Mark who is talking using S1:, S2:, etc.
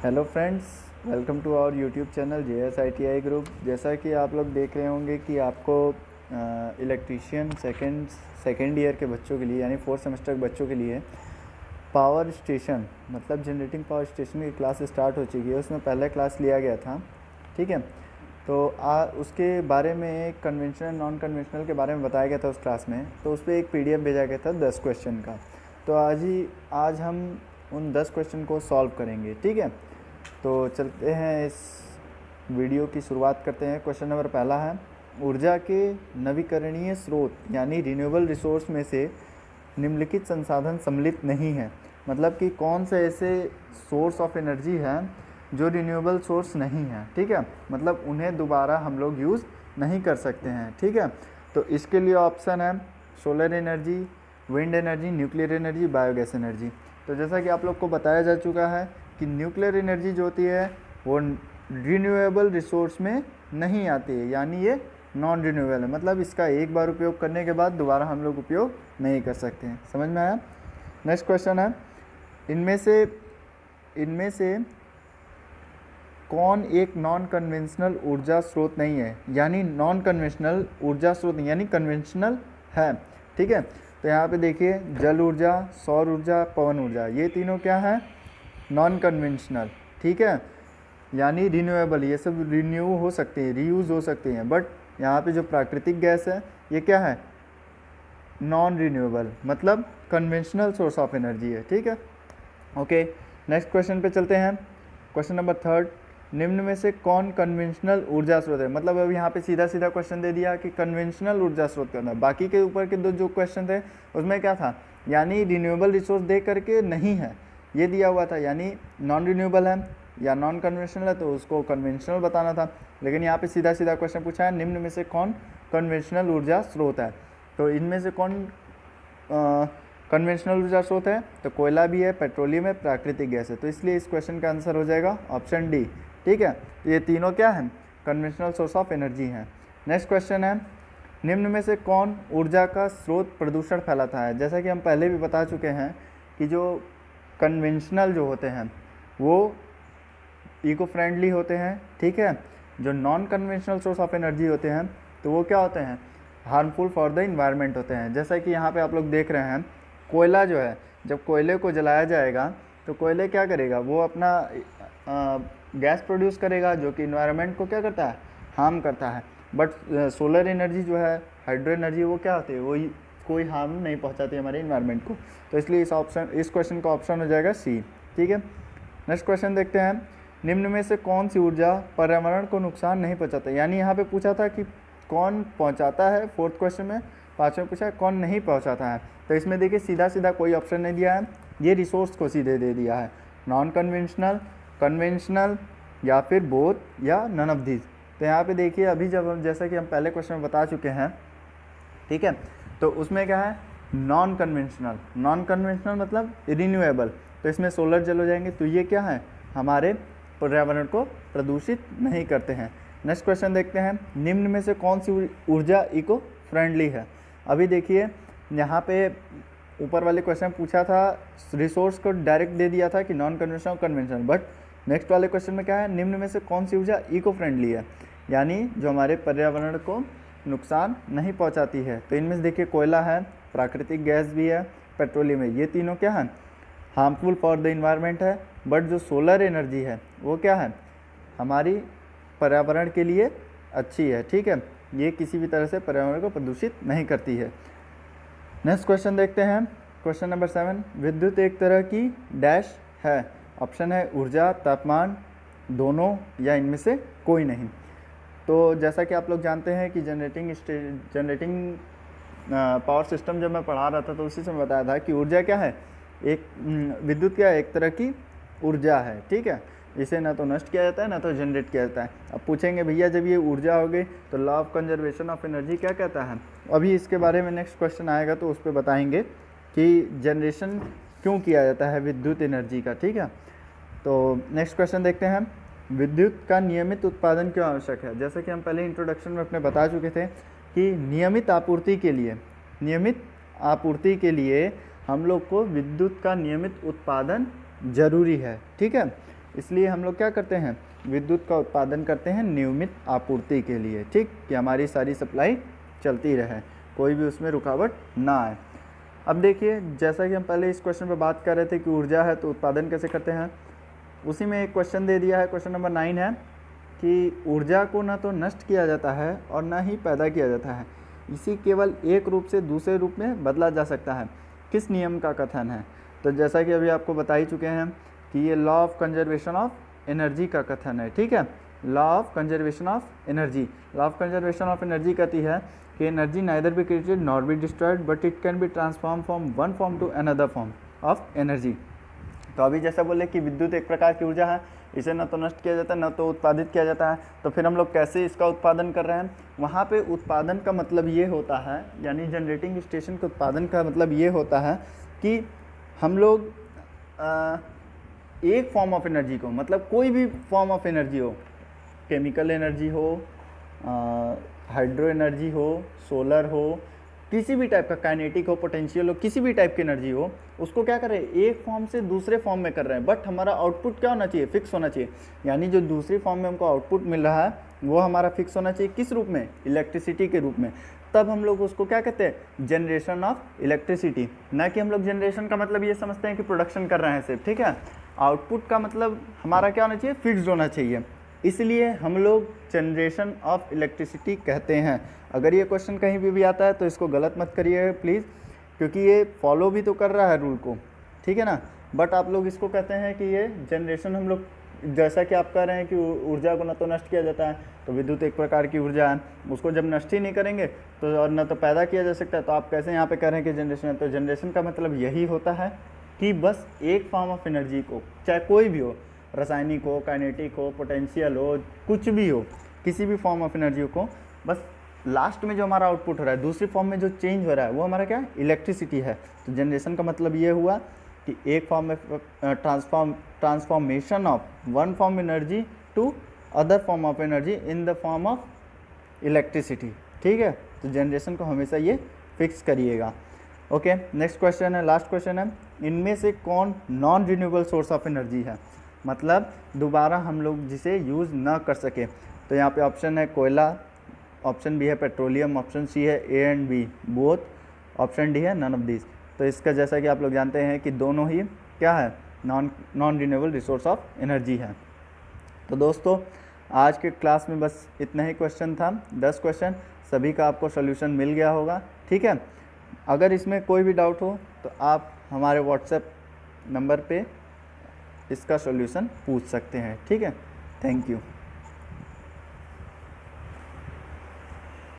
S1: Hello friends, welcome to our YouTube channel JSITI group. जैसा कि आप लोग देख रहे होंगे कि आपको इलेक्ट्रीशियन सेकेंड ईयर के बच्चों के लिए यानी फोर्थ सेमेस्टर के बच्चों के लिए पावर स्टेशन मतलब जनरेटिंग पावर स्टेशन की क्लास स्टार्ट हो चुकी है। उसमें पहला क्लास लिया गया था, ठीक है। तो उसके बारे में कन्वेंशनल नॉन कन्वेंशनल के बारे में बताया गया था उस क्लास में। तो उस पर एक PDF भेजा गया था 10 क्वेश्चन का। तो आज हम उन 10 क्वेश्चन को सॉल्व करेंगे, ठीक है। तो चलते हैं, इस वीडियो की शुरुआत करते हैं। क्वेश्चन नंबर पहला है, ऊर्जा के नवीकरणीय स्रोत यानी रिन्यूएबल रिसोर्स में से निम्नलिखित संसाधन सम्मिलित नहीं है। मतलब कि कौन से ऐसे सोर्स ऑफ एनर्जी हैं जो रिन्यूएबल सोर्स नहीं है, ठीक है। मतलब उन्हें दोबारा हम लोग यूज़ नहीं कर सकते हैं, ठीक है। तो इसके लिए ऑप्शन है solar energy, wind energy, nuclear energy, biogas energy. तो जैसा कि आप लोग को बताया जा चुका है कि न्यूक्लियर एनर्जी जो होती है वो रिन्यूएबल रिसोर्स में नहीं आती है, यानी ये नॉन रिन्यूएबल है। मतलब इसका एक बार उपयोग करने के बाद दोबारा हम लोग उपयोग नहीं कर सकते हैं। समझ में आया? नेक्स्ट क्वेश्चन है, इनमें से कौन एक नॉन कन्वेंशनल ऊर्जा स्रोत नहीं है? यानी नॉन कन्वेंशनल ऊर्जा स्रोत नहीं, यानी कन्वेंशनल है, ठीक है। तो यहाँ पे देखिए, जल ऊर्जा, सौर ऊर्जा, पवन ऊर्जा, ये तीनों क्या है? नॉन कन्वेंशनल, ठीक है। यानी रिन्यूएबल, ये सब रिन्यू हो सकते हैं, रीयूज़ हो सकते हैं। बट यहाँ पे जो प्राकृतिक गैस है ये क्या है? नॉन रिन्यूएबल, मतलब कन्वेंशनल सोर्स ऑफ एनर्जी है, ठीक है। ओके, नेक्स्ट क्वेश्चन पे चलते हैं। क्वेश्चन नंबर थर्ड, निम्न में से कौन कन्वेंशनल ऊर्जा स्रोत है? मतलब अब यहाँ पे सीधा सीधा क्वेश्चन दे दिया कि कन्वेंशनल ऊर्जा स्रोत करना। बाकी के ऊपर के दो जो क्वेश्चन थे उसमें क्या था? यानी रिन्यूएबल रिसोर्स दे करके नहीं है, ये दिया हुआ था। यानी नॉन रिन्यूएबल है या नॉन कन्वेंशनल है तो उसको कन्वेंशनल बताना था। लेकिन यहाँ पे सीधा सीधा क्वेश्चन पूछा है, निम्न में से कौन कन्वेंशनल ऊर्जा स्रोत है? तो इनमें से कौन कन्वेंशनल ऊर्जा स्रोत है? तो कोयला भी है, पेट्रोलियम है, प्राकृतिक गैस है। तो इसलिए इस क्वेश्चन का आंसर हो जाएगा ऑप्शन डी, ठीक है। ये तीनों क्या हैं? कन्वेंशनल सोर्स ऑफ एनर्जी हैं। नेक्स्ट क्वेश्चन है, निम्न में से कौन ऊर्जा का स्रोत प्रदूषण फैलाता है? जैसा कि हम पहले भी बता चुके हैं कि जो कन्वेंशनल जो होते हैं वो इको फ्रेंडली होते हैं, ठीक है। जो non conventional source of energy होते हैं तो वो क्या होते हैं? हार्मफुल फॉर द इन्वायरमेंट होते हैं। जैसा कि यहाँ पे आप लोग देख रहे हैं, कोयला जो है, जब कोयले को जलाया जाएगा तो कोयले क्या करेगा? वो अपना गैस प्रोड्यूस करेगा जो कि इन्वायरमेंट को क्या करता है? हार्म करता है। बट सोलर एनर्जी जो है, हाइड्रो एनर्जी, वो क्या होती है? वो कोई हार्म नहीं पहुंचाती हमारे इन्वायरमेंट को। तो इसलिए इस क्वेश्चन का ऑप्शन हो जाएगा सी, ठीक है। नेक्स्ट क्वेश्चन देखते हैं, निम्न में से कौन सी ऊर्जा पर्यावरण को नुकसान नहीं पहुंचाता? यानी यहाँ पे पूछा था कि कौन पहुंचाता है, फोर्थ क्वेश्चन में। पाँचवें पूछा है कौन नहीं पहुंचाता है। तो इसमें देखिए सीधा सीधा कोई ऑप्शन नहीं दिया है, ये रिसोर्स को सीधे दे दिया है, नॉन कन्वेंशनल, कन्वेंशनल, या फिर बोथ, या नन ऑफ दीज। तो यहाँ पे देखिए, अभी जब हम, जैसा कि हम पहले क्वेश्चन में बता चुके हैं, ठीक है, तो उसमें क्या है? Non conventional. नॉन कन्वेंशनल मतलब रिन्यूएबल। तो इसमें सोलर जल हो जाएंगे। तो ये क्या है? हमारे पर्यावरण को प्रदूषित नहीं करते हैं। नेक्स्ट क्वेश्चन देखते हैं, निम्न में से कौन सी ऊर्जा इको फ्रेंडली है? अभी देखिए, यहाँ पे ऊपर वाले क्वेश्चन पूछा था, रिसोर्स को डायरेक्ट दे दिया था कि non conventional, conventional. But next वाले क्वेश्चन में क्या है? निम्न में से कौन सी ऊर्जा इको फ्रेंडली है, यानी जो हमारे पर्यावरण को नुकसान नहीं पहुंचाती है। तो इनमें से देखिए, कोयला है, प्राकृतिक गैस भी है, पेट्रोलियम है, ये तीनों क्या है? हार्मफुल फॉर द इन्वायरमेंट है। बट जो सोलर एनर्जी है वो क्या है? हमारी पर्यावरण के लिए अच्छी है, ठीक है। ये किसी भी तरह से पर्यावरण को प्रदूषित नहीं करती है। नेक्स्ट क्वेश्चन देखते हैं, क्वेश्चन नंबर 7, विद्युत एक तरह की डैश है। ऑप्शन है ऊर्जा, तापमान, दोनों, या इनमें से कोई नहीं। तो जैसा कि आप लोग जानते हैं कि जनरेटिंग पावर सिस्टम जब मैं पढ़ा रहा था तो उसी से मैं बताया था कि ऊर्जा क्या है? विद्युत क्या है? एक तरह की ऊर्जा है, ठीक है। इसे ना तो नष्ट किया जाता है ना तो जनरेट किया जाता है। अब पूछेंगे भैया जब ये ऊर्जा हो गई तो law of conservation of energy क्या कहता है? अभी इसके बारे में नेक्स्ट क्वेश्चन आएगा तो उस पर बताएंगे कि जनरेशन क्यों किया जाता है विद्युत एनर्जी का, ठीक है। तो नेक्स्ट क्वेश्चन देखते हैं, विद्युत का नियमित उत्पादन क्यों आवश्यक है? जैसे कि हम पहले इंट्रोडक्शन में अपने बता चुके थे कि नियमित आपूर्ति के लिए हम लोग को विद्युत का नियमित उत्पादन जरूरी है, ठीक है। इसलिए हम लोग क्या करते हैं, विद्युत का उत्पादन करते हैं नियमित आपूर्ति के लिए, ठीक, कि हमारी सारी सप्लाई चलती रहे, कोई भी उसमें रुकावट ना आए। अब देखिए, जैसा कि हम पहले इस क्वेश्चन पे बात कर रहे थे कि ऊर्जा है तो उत्पादन कैसे करते हैं, उसी में एक क्वेश्चन दे दिया है, क्वेश्चन नंबर 9 है कि ऊर्जा को ना तो नष्ट किया जाता है और ना ही पैदा किया जाता है, इसी केवल एक रूप से दूसरे रूप में बदला जा सकता है, किस नियम का कथन है। तो जैसा कि अभी आपको बता ही चुके हैं कि ये law of conservation of energy का कथन है, ठीक है, law of conservation of energy. Law of conservation of energy कहती है कि energy neither be created nor be destroyed but it can be transform from one form to another form of energy. तो अभी जैसा बोले कि विद्युत एक प्रकार की ऊर्जा है, इसे न तो नष्ट किया जाता है न तो उत्पादित किया जाता है, तो फिर हम लोग कैसे इसका उत्पादन कर रहे हैं। वहाँ पे उत्पादन का मतलब ये होता है, यानी जनरेटिंग स्टेशन के उत्पादन का मतलब ये होता है कि हम लोग एक फॉर्म ऑफ एनर्जी को, मतलब कोई भी फॉर्म ऑफ एनर्जी हो, केमिकल एनर्जी हो, हाइड्रो एनर्जी हो, सोलर हो, किसी भी टाइप का, काइनेटिक हो, पोटेंशियल हो, किसी भी टाइप की एनर्जी हो, उसको क्या कर रहे हैं, एक फॉर्म से दूसरे फॉर्म में कर रहे हैं, बट हमारा आउटपुट क्या होना चाहिए, फिक्स होना चाहिए। यानी जो दूसरी फॉर्म में हमको आउटपुट मिल रहा है वो हमारा फिक्स होना चाहिए, किस रूप में, इलेक्ट्रिसिटी के रूप में। तब हम लोग उसको क्या कहते हैं, जनरेशन ऑफ इलेक्ट्रिसिटी। ना कि हम लोग जनरेशन का मतलब ये समझते हैं कि प्रोडक्शन कर रहे हैं सिर्फ, ठीक है। आउटपुट का मतलब हमारा क्या होना चाहिए, फिक्स्ड होना चाहिए, इसलिए हम लोग जनरेशन ऑफ इलेक्ट्रिसिटी कहते हैं। अगर ये क्वेश्चन कहीं भी आता है तो इसको गलत मत करिए प्लीज़, क्योंकि ये फॉलो भी तो कर रहा है रूल को, ठीक है ना, बट आप लोग इसको कहते हैं कि ये जनरेशन, हम लोग जैसा कि आप कह रहे हैं कि ऊर्जा को न तो नष्ट किया जाता है, तो विद्युत एक प्रकार की ऊर्जा है, उसको जब नष्ट ही नहीं करेंगे तो और न तो पैदा किया जा सकता है, तो आप कैसे यहाँ पे कह रहे हैं कि जनरेशन है। तो जनरेशन का मतलब यही होता है कि बस एक फॉर्म ऑफ एनर्जी को, चाहे कोई भी हो, रासायनिक हो, काइनेटिक हो, पोटेंशियल हो, कुछ भी हो, किसी भी फॉर्म ऑफ एनर्जी को, बस लास्ट में जो हमारा आउटपुट हो रहा है, दूसरी फॉर्म में जो चेंज हो रहा है वो हमारा क्या, इलेक्ट्रिसिटी है। तो जनरेशन का मतलब ये हुआ कि एक फॉर्म में transformation of one form energy to other form of energy in the form of electricity, ठीक है। तो जनरेशन को हमेशा ये फिक्स करिएगा। ओके, नेक्स्ट क्वेश्चन है, लास्ट क्वेश्चन है, इनमें से कौन non renewable source of energy है, मतलब दोबारा हम लोग जिसे यूज़ ना कर सके। तो यहाँ पे ऑप्शन है कोयला, ऑप्शन बी है पेट्रोलियम, ऑप्शन सी है A and B both, option D है नन ऑफ दिस। तो इसका जैसा कि आप लोग जानते हैं कि दोनों ही क्या है, non renewable resource of energy है। तो दोस्तों आज के क्लास में बस इतना ही क्वेश्चन था, 10 क्वेश्चन, सभी का आपको सोल्यूशन मिल गया होगा, ठीक है। अगर इसमें कोई भी डाउट हो तो आप हमारे व्हाट्सएप नंबर पे इसका सोल्यूशन पूछ सकते हैं, ठीक है। Thank you.